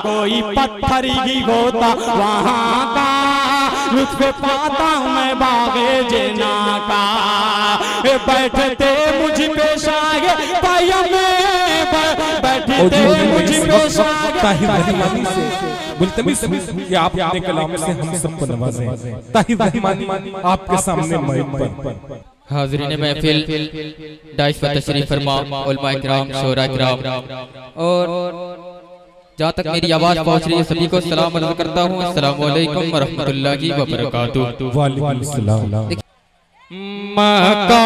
कोई पत्थर ही होता वहाँ का, लुत्फ पाता मैं बागे जना का। बैठते मुझ पे शाये पाया में, बैठते मुझ पे कि आप अपने कलाम से हम सबको नवाजें। ताहिर रहमानी आपके सामने माइक पर। हाज़रीन महफिल, दाइश पर तशरीफ फरमा, उलमा इकराम, शोरा इकराम, और जहाँ तक मेरी आवाज़ पहुँच रही है सभी को सलाम अर्ज़ करता हूँ। अस्सलामु अलैकुम व रहमतुल्लाहि व बरकातुहू। वालेकुम सलाम। मक्का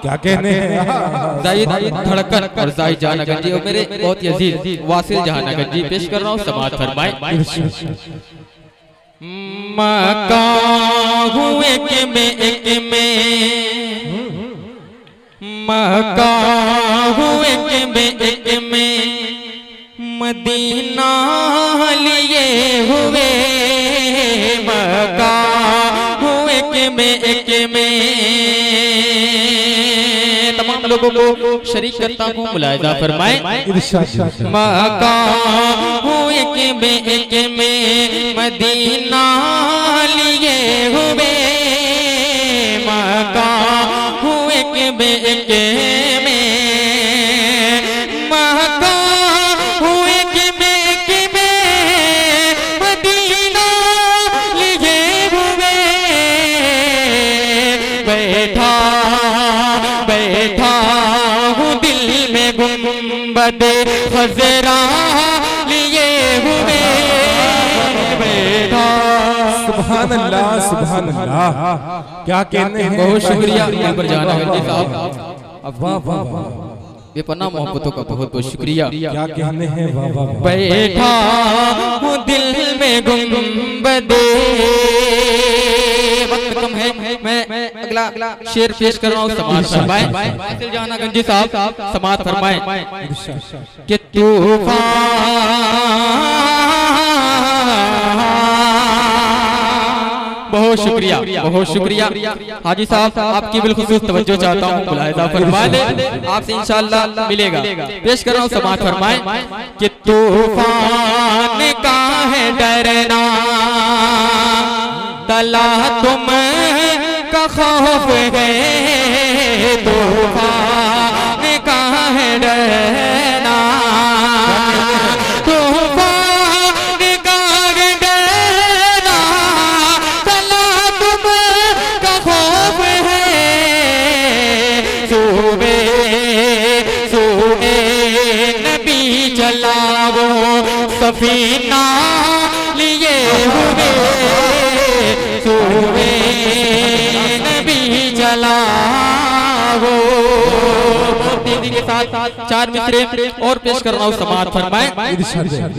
क्या कहने हैं जाहिद धड़कन और जाहिद जहानागंज जी और मेरे बहुत ही अजीज वासिल जहानागंज जी पेश कर रहा हूँ, समाअत फरमाएं। मक्का हुए के में मक्का हुए के में मदीना लिए हुए, मक्का हुए के में तमाम लोगों को शरीक करता हूँ, मुलाहिजा फरमाएं। मक्का हुए के में मदीना लिए हुए, मक्का हुए के में मक्का हुए के में मदीना लिए हुए। बैठा बैठा हूँ दिल में गुंबदे खज़रा लिए हुए, बैठा। सुभान अल्लाह, सुभान अल्लाह। क्या कहने हैं। बहुत शुक्रिया पर जाना साहब, वाह वाह वाह, बेपनाह मोहब्बतों का बहुत बहुत शुक्रिया। क्या कहने हैं। वाह वाह। बैठा हूँ दिल में गुंबदे, वक्त कम है, मैं अगला शेर पेश कर रहा हूँ, समाअत फरमाएं। वासिल जहानागंज जी साहब समाअत फरमाएं कि बहुत शुक्रिया, बहुत शुक्रिया हाजी साहब, आपकी बिलखुसूस तवज्जो चाहता हूँ, मुलाहिजा फरमाएं। आपसे इंशाअल्लाह मिलेगा। पेश कर रहा हूँ, समाअत फरमाएं कि तूफान का है डरना, तला तुम का खौफ है, तूफान का है डरना, तूफान का है डरना, तला तुम का खौफ है। सूबे सूबे नबी चलाओ सफीना लिए हुए, सूबे नबी चलाओ। के साथ चार मिसरे और पेश कर रहा हूँ, समाअत फरमाएं।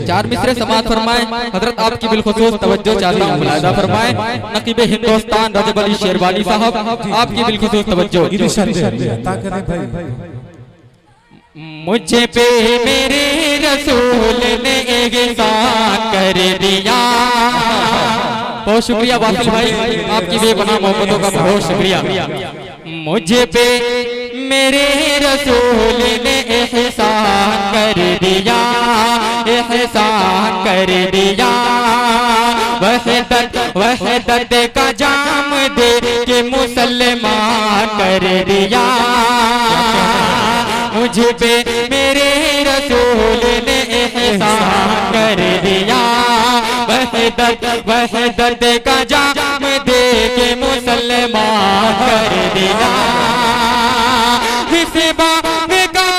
चार मिसरे समाअत फरमाएं। हजरत आपकी बिलखुसूस तवज्जो चाहता हूँ, मुलाहिजा फरमाएं। नकीब हिंदुस्तान रजब अली शेरवानी साहब, आपकी बिलखुसूस तवज्जो। मुझे पे मेरे रसूल ने एहसान कर दिया। बहुत शुक्रिया वासिल भाई, आपकी बेपनाह मोहब्बतों का बहुत शुक्रिया। मुझे पे मेरे रसूल ने एहसान कर दिया, एहसान कर दिया। वहदत का जाम दे के मुसलमान कर दिया। मुझे पे मेरे रसूल ने एहसान कर दिया, वहदत का जाम दे के मुसलमान कर दिया। इस बात का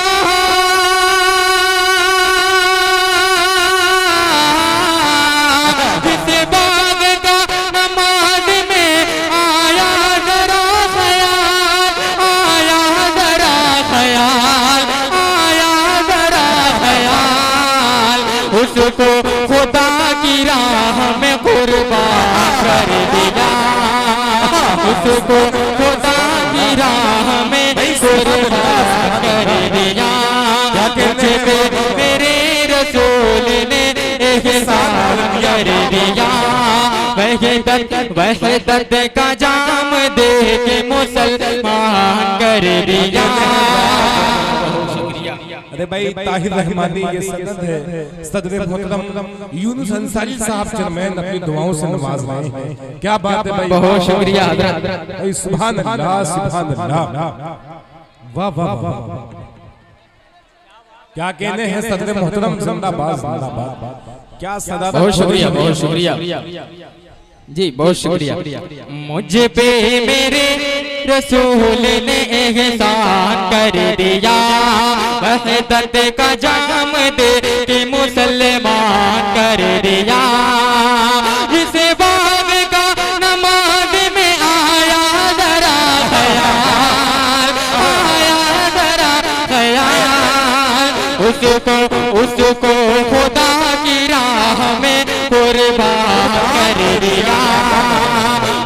इस बात का नमाज में आया जरा ख्याल, आया जरा ख्याल, आया जरा ख्याल। उसको खुदा की राह में कुर्बान कर दिया, उसको खुदा की राह में कुर्बान कर दिया। मुझे पे मेरे रसूल ने एहसान कर दिया, वहदत का जाम दे के मुसलमान कर कर दिया। अरे भाई ताहिर रहमानी ये सनद है, सदर मोहतरम यूनुस अंसारी साहब चेयरमैन अपनी दुआओं से नवाज रहे हैं। क्या बात है भाई, बहुत शुक्रिया हजरत। सुभान अल्लाह सुभान अल्लाह, वाह वाह वाह, क्या कहने हैं सदर मोहतरम, जिंदाबाद जिंदाबाद, क्या सदा। बहुत शुक्रिया बहुत शुक्रिया जी, बहुत शुक्रिया। मुझ पे मेरे रसूल ने एहसान कर दिया, वहदत का जाम दे के मुसलमान कर दिया। इस बाग का नमाज में आया जरा ख्याल, आया जरा ख्याल, उसको खुदा की राह में कुर्बान कर दिया,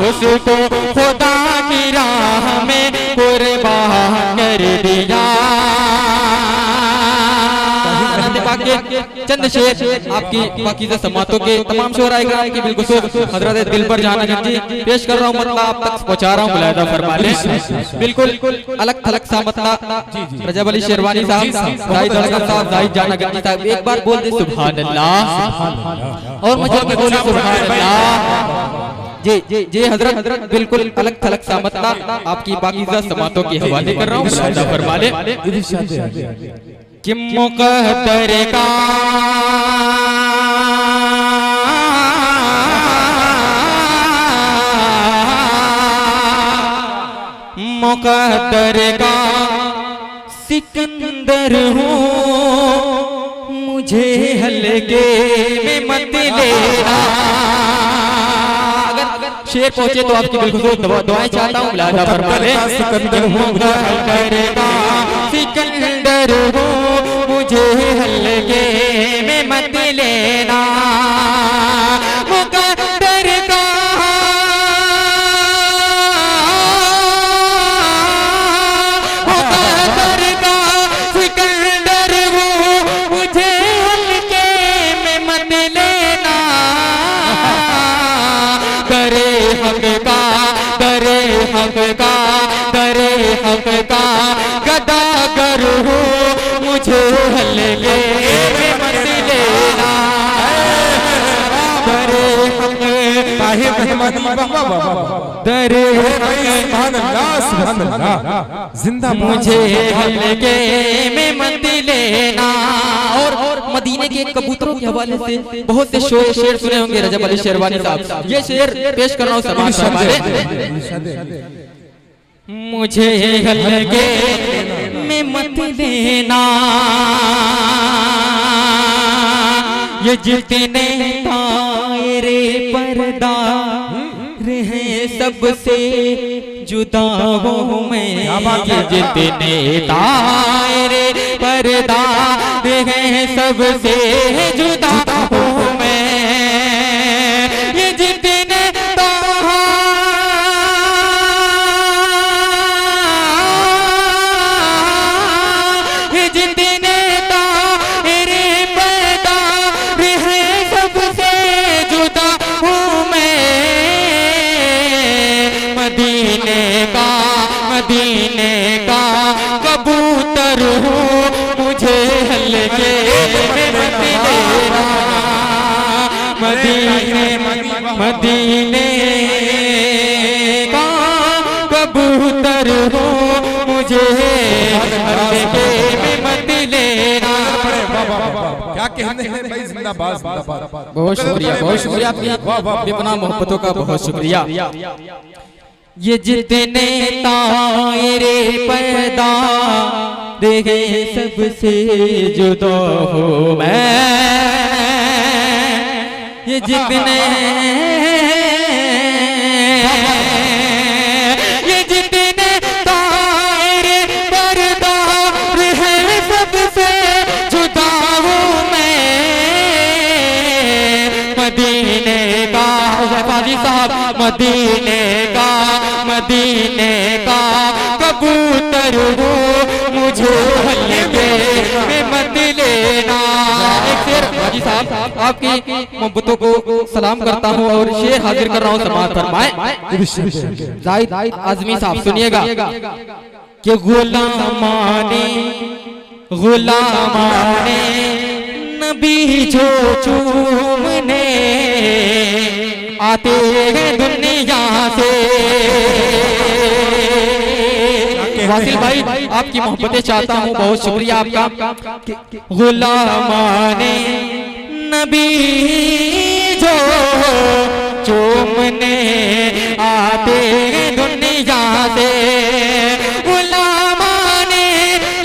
उसको खुदा की राह में कुर्बान कर दिया। चंद शेर आपकी पाकीज़ा समातों के तमाम शोराए किराम की बिल्खुसूस हजरत दिल पर जाना जी पेश कर रहा हूँ, मतलब आप तक पहुँचा रहा हूँ, मुलाहिजा फरमा लें। बिल्कुल अलग थलग सा मतला रजब अली शेरवानी साहब, जाहिद अड़गम साहब, जाहिद जाना गंजी साहब, एक बार बोल दे सुभान अल्लाह और मुझे बोले सुभान अल्लाह। जी जी जी हजरत, बिल्कुल अलग थलग सा मतला आपकी पाकीज़ा समातों के हवाले कर रहा हूँ, मुलाहिजा फरमा लें। कि मुक़द्दर का मुक़द्दर का सिकंदर हूँ, मुझे हल्के में मत लेना। अगर शेर पहुंचे तो आपकी बिल्कुल दुआएं चाहता हूँ, मुलाहिजा फरमा लें। सिकंदर हूँ, सिकंदर हूँ, मुझे हल्के में मत लेना। मुक़द्दर का सिकंदर हूँ, मुझे हल्के में मत लेना। करे हक का, करे हक का, करे हक का गदागर हूँ, मुझे हल्के में मत लेना। करे हक ताहिर रहमानी, दरे सुभान अल्लाह सुभान अल्लाह, जिंदाबाद, मुझे हल्के में मत लेना। और मदीने के कबूतरों के हवाले से बहुत से शेर सुने होंगे रजब अली शेरवानी साहब, ये शेर पेश कर रहा हूँ समाज हमारे। मुझे हल्के में मत लेना, ये जितने तारे पर्दा रहे सबसे जुदा हूँ मैं, ये जितने तारे पर्दा रहे सबसे जुदा हूँ मैं, ये जितने मदीने का कबूतर हूँ, मुझे हल्के में मत लेना। मदीने मदीने का कबूतर हूँ, मुझे हल्के में मत लेना। क्या कहने हैं भाई, जिंदाबाद जिंदाबाद। बहुत शुक्रिया आपकी बेपनाह मोहब्बतों का, बहुत शुक्रिया। ये जितने तारे पैदा देखे सबसे जुदा हूँ मैं, ये जितने तारे पैदा रहे सबसे जुदा हूँ मैं, मदीने का साहब, मदीने का कबूतर हूँ, मुझे हल्के में मत लेना। एक शेर हाजी साहब आपकी मोहब्बतों को सलाम करता हूँ और शेर हाजिर कर रहा हूँ, समाअत फरमाएं। जाहिद आजमी साहब सुनिएगा। कि गुलामाने नबी जो चूमने आते हैं दुनिया से। वासिल भाई आपकी मोहब्बतें चाहता हूँ, बहुत शुक्रिया आपका। गुलामाने नबी जो चूमने आते हैं दुनिया से। गुलामाने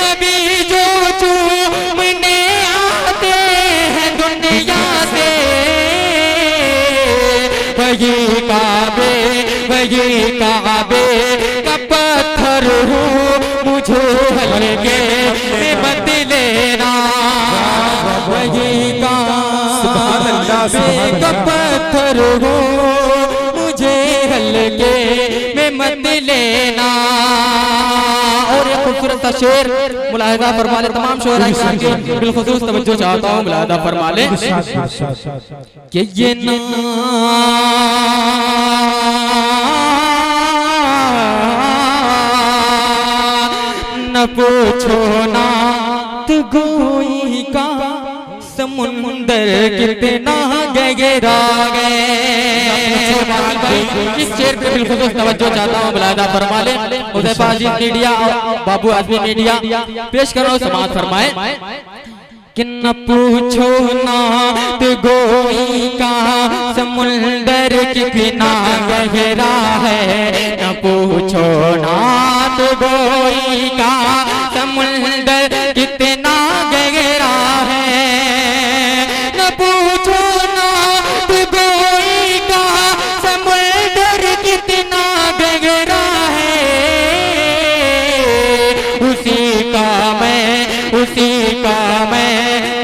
नबी जो चूमने आते हैं दुनिया से। वही काबे का पत्थर हूँ, मुझे हल्के में मत लेना। वही काबे का पत्थर हूँ, मुझे हल्के में मत लेना। और एक खूबसूरत सा शेर मुलाहिजा फरमा ले, तमाम शोरा इकराम की बिलखुसूस तवज्जो चाहता हूँ, मुलाहिजा फरमा ले कि ये न पूछो ना तो गोई का समुंदर कितना गहरा है। इस शेर पे बिलखुसूस तवज्जो चाहता हूँ, मुलाहिजा फरमा ले। हुज़ैफा अजीज मीडिया और बाबू आज़मी मीडिया पेश कर रहा हूँ, समाअत फरमाए कि न पूछो ना तो गोई का समुंदर कितना गहरा है। न पूछो ना तो गोई का समुंदर कितना गहरा है। न पूछो ना तो गोई का समुंदर कितना गहरा है। उसी का मैं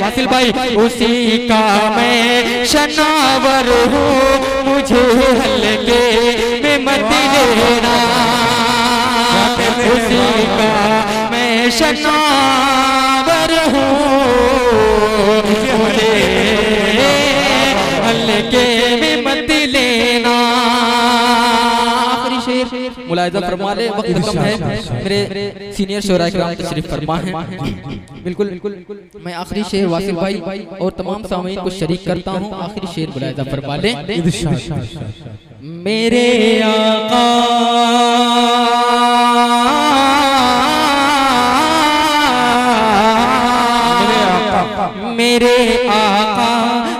वासिल भाई उसी का मैं शनावर हूँ, मुझे हल्के में मत लेना। उसी का मैं शनावर हूँ, मुझे हल्के में मत लेना। आखिरी शेर मुलाहिजा फरमा ले, वक्त कम है, मेरे सीनियर शोरा इकराम तशरीफ फरमा है। बिल्कुल मैं आखिरी शेर वासिल भाई और तमाम सामीन को शरीक करता हूँ। आखिरी शेर मुलाहिजा फरमा ले। मेरे आका मेरे आका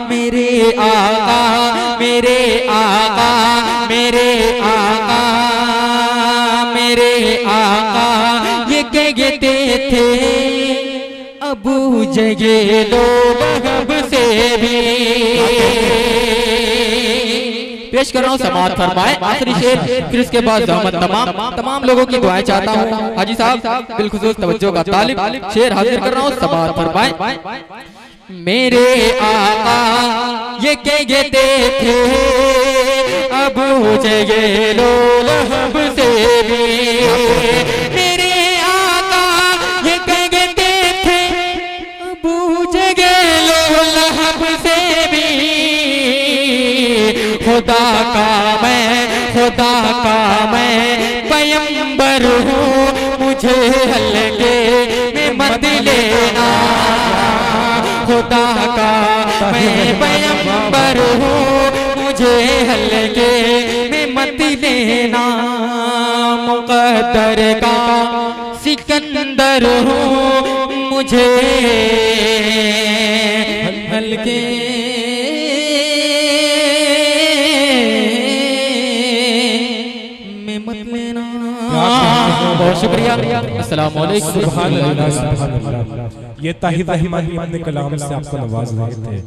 मेरे आका मेरे आका मेरे आका मेरे आका ये कहते थे अबू जगेलो लहब से भी। पेश कर रहा हूँ, समाअत फरमाए आखिरी शेर, फिर इसके बाद तमाम लोगों की दुआएं चाहता हूँ। हाजी साहब बिलखुसूस तवज्जो का तालिब, शेर हाजिर कर रहा हूँ, समाअत फरमाए। मेरे आका ये कहते थे अबू जगेलो लहब से भी। मेरे आका ये कहते थे अबू जगेलो लहब से भी। खुदा का मैं पैगंबर हूँ, मुझे हल्के में मत लेना। खुदा का मैं पैगंबर हूँ, मुझे हल्के में मत लेना। मुक़द्दर का सिकंदर हूँ, मुझे हल्के में मत लेना। बहुत शुक्रिया, अस्सलाम वालेकुम। ये ताहिर रहमानी अपने कलाम से आपको नवाज रहे थे।